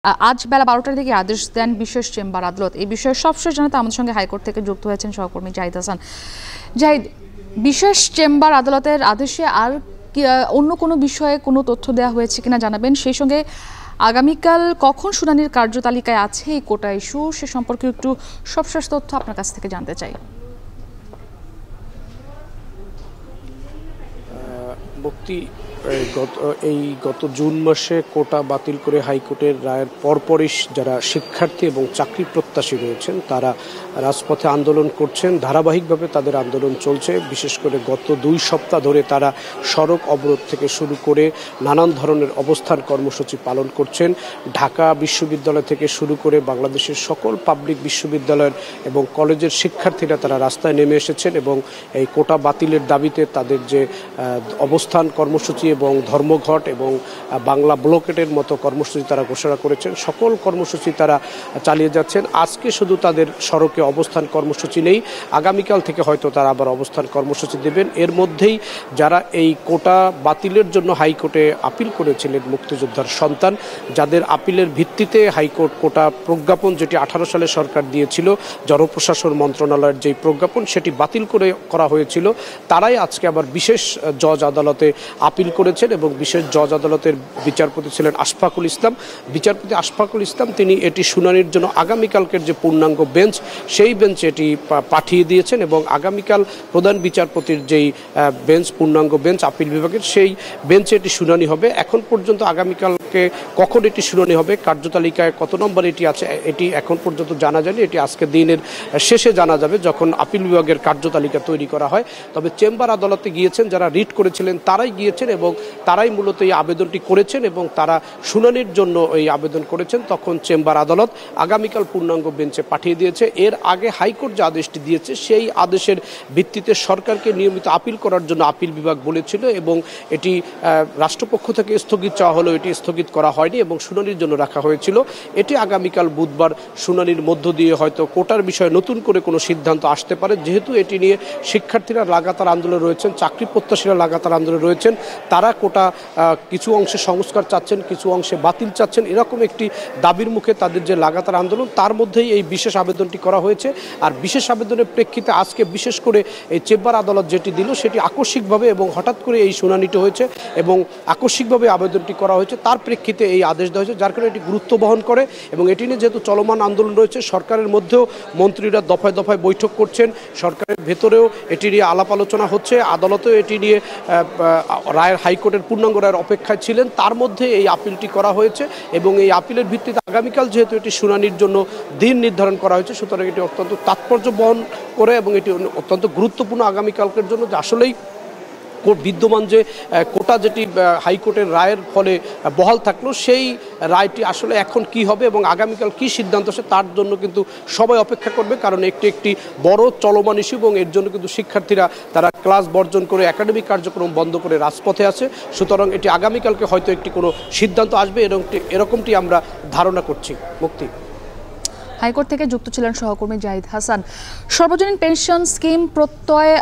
আজ বেলা 12টার দিকে আদেশ দেন বিশেষ চেম্বার আদালত। এই বিষয়ে সবশেষ জানাতে আমাদের সঙ্গে হাইকোর্ট থেকে যুক্ত হয়েছেন সহকর্মী জাহিদ হাসান। জাহিদ, বিশেষ চেম্বার আদালতের আদেশে আর অন্য কোনো বিষয়ে কোনো তথ্য দেওয়া হয়েছে কিনা জানাবেন। সেই সঙ্গে আগামীকাল কখন শুনানির কার্যতালিকায় আছে এই কোটা ইস্যু, সে সম্পর্কে একটু সবশেষ তথ্য আপনার কাছ থেকে জানতে চাই। মুক্তি গত জুন মাসে কোটা বাতিল করে হাইকোর্টের রায়ের পরপরই যারা শিক্ষার্থী এবং চাকরি প্রত্যাশী রয়েছেন তারা রাজপথে আন্দোলন করছেন। ধারাবাহিকভাবে তাদের আন্দোলন চলছে। বিশেষ করে গত 2 সপ্তাহ ধরে তারা সড়ক অবরোধ থেকে শুরু করে নানান ধরনের অবস্থান কর্মসূচি পালন করছেন। ঢাকা বিশ্ববিদ্যালয় থেকে শুরু করে বাংলাদেশের সকল পাবলিক বিশ্ববিদ্যালয়ের এবং কলেজের শিক্ষার্থীরা তারা রাস্তায় নেমে এসেছেন এবং এই কোটা বাতিলের দাবিতে তাদের যে অবস্থান কর্মসূচি এবং ধর্মঘট এবং বাংলা ব্লকেটের মতো কর্মসূচি তারা ঘোষণা করেছেন। সকল কর্মসূচি তারা চালিয়ে যাচ্ছেন। আজকে শুধু তাদের সড়কে অবস্থান কর্মসূচি নেই, আগামীকাল থেকে হয়তো তারা আবার অবস্থান কর্মসূচি দেবেন। এর মধ্যেই যারা এই কোটা বাতিলের জন্য হাইকোর্টে আপিল করেছিলেন, মুক্তিযোদ্ধার সন্তান, যাদের আপিলের ভিত্তিতে হাইকোর্ট কোটা প্রজ্ঞাপন, যেটি 18 সালে সরকার দিয়েছিল, জনপ্রশাসন মন্ত্রণালয়ের যেই প্রজ্ঞাপন সেটি বাতিল করা হয়েছিল, তারাই আজকে আবার বিশেষ জজ আদালতে আপিল করেছেন এবং বিশেষ জজ আদালতের বিচারপতি ছিলেন আশফাকুল ইসলাম। বিচারপতি আশফাকুল ইসলাম তিনি এটি শুনানির জন্য আগামীকালকের যে পূর্ণাঙ্গ বেঞ্চ, সেই বেঞ্চে এটি পাঠিয়ে দিয়েছেন এবং আগামীকাল প্রধান বিচারপতির যেই বেঞ্চ, পূর্ণাঙ্গ বেঞ্চ আপিল বিভাগের, সেই বেঞ্চে এটি শুনানি হবে। এখন পর্যন্ত আগামীকালকে কখন এটি শুনানি হবে, কার্যতালিকায় কত নম্বর এটি আছে, এটি এখন পর্যন্ত জানা যায়নি। এটি আজকে দিনের শেষে জানা যাবে যখন আপিল বিভাগের কার্যতালিকা তৈরি করা হয়। তবে চেম্বার আদালতে গিয়েছেন যারা রিট করেছিলেন তারাই গিয়েছেন এবং তারাই মূলত এই আবেদনটি করেছেন এবং তারা শুনানির জন্য এই আবেদন করেছেন। তখন চেম্বার আদালত আগামীকাল পূর্ণাঙ্গ বেঞ্চে পাঠিয়ে দিয়েছে। এর আগে হাইকোর্ট যে আদেশটি দিয়েছে সেই আদেশের ভিত্তিতে সরকারকে নিয়মিত আপিল করার জন্য আপিল বিভাগ বলেছিল এবং এটি রাষ্ট্রপক্ষ থেকে স্থগিত চাওয়া হলেও এটি স্থগিত করা হয়নি এবং শুনানির জন্য রাখা হয়েছিল। এটি আগামীকাল বুধবার শুনানির মধ্য দিয়ে হয়তো কোটার বিষয়ে নতুন করে কোনো সিদ্ধান্ত আসতে পারে। যেহেতু এটি নিয়ে শিক্ষার্থীরা লাগাতার আন্দোলনে রয়েছেন, চাকরি প্রত্যাশীরা লাগাতার আন্দোলনে রয়েছেন, তারা কোটা কিছু অংশে সংস্কার চাচ্ছেন, কিছু অংশে বাতিল চাচ্ছেন, এরকম একটি দাবির মুখে তাদের যে লাগাতার আন্দোলন, তার মধ্যেই এই বিশেষ আবেদনটি করা হয়েছে। আর বিশেষ আবেদনের প্রেক্ষিতে আজকে বিশেষ করে এই চেম্বার আদালত যেটি দিল সেটি আকস্মিকভাবে এবং হঠাৎ করে এই শুনানিটি হয়েছে এবং আকস্মিকভাবে আবেদনটি করা হয়েছে, তার প্রেক্ষিতে এই আদেশ দেওয়া হয়েছে, যার কারণে এটি গুরুত্ব বহন করে এবং এটি নিয়ে যেহেতু চলমান আন্দোলন রয়েছে, সরকারের মধ্যেও মন্ত্রীরা দফায় দফায় বৈঠক করছেন, সরকারের ভেতরেও এটি নিয়ে আলাপ আলোচনা হচ্ছে, আদালতেও এটি নিয়ে রায়ের হাইকোর্টের পূর্ণাঙ্গ রায়ের অপেক্ষায় ছিলেন। তার মধ্যে এই আপিলটি করা হয়েছে এবং এই আপিলের ভিত্তিতে আগামীকাল যেহেতু এটি শুনানির জন্য দিন নির্ধারণ করা হয়েছে, সুতরাং এটি অত্যন্ত তাৎপর্য বহন করে এবং এটি অত্যন্ত গুরুত্বপূর্ণ আগামীকালকের জন্য, যে আসলেই বিদ্যমান যে কোটা যেটি হাইকোর্টের রায়ের ফলে বহাল থাকলো, সেই রায়টি আসলে এখন কি হবে এবং আগামীকাল কি সিদ্ধান্ত আসে তার জন্য কিন্তু সবাই অপেক্ষা করবে। কারণ একটি বড় চলমান ইস্যু এবং এর জন্য কিন্তু শিক্ষার্থীরা তারা ক্লাস বর্জন করে একাডেমিক কার্যক্রম বন্ধ করে রাজপথে আছে। সুতরাং এটি আগামীকালকে হয়তো একটি কোনো সিদ্ধান্ত আসবে এরকমটি আমরা ধারণা করছি। মুক্তি। হাইকোর্ট থেকে যুক্ত ছিলেন সহকর্মী জাহিদ হাসান। সর্বজনীন পেনশন স্কিম প্রত্যয়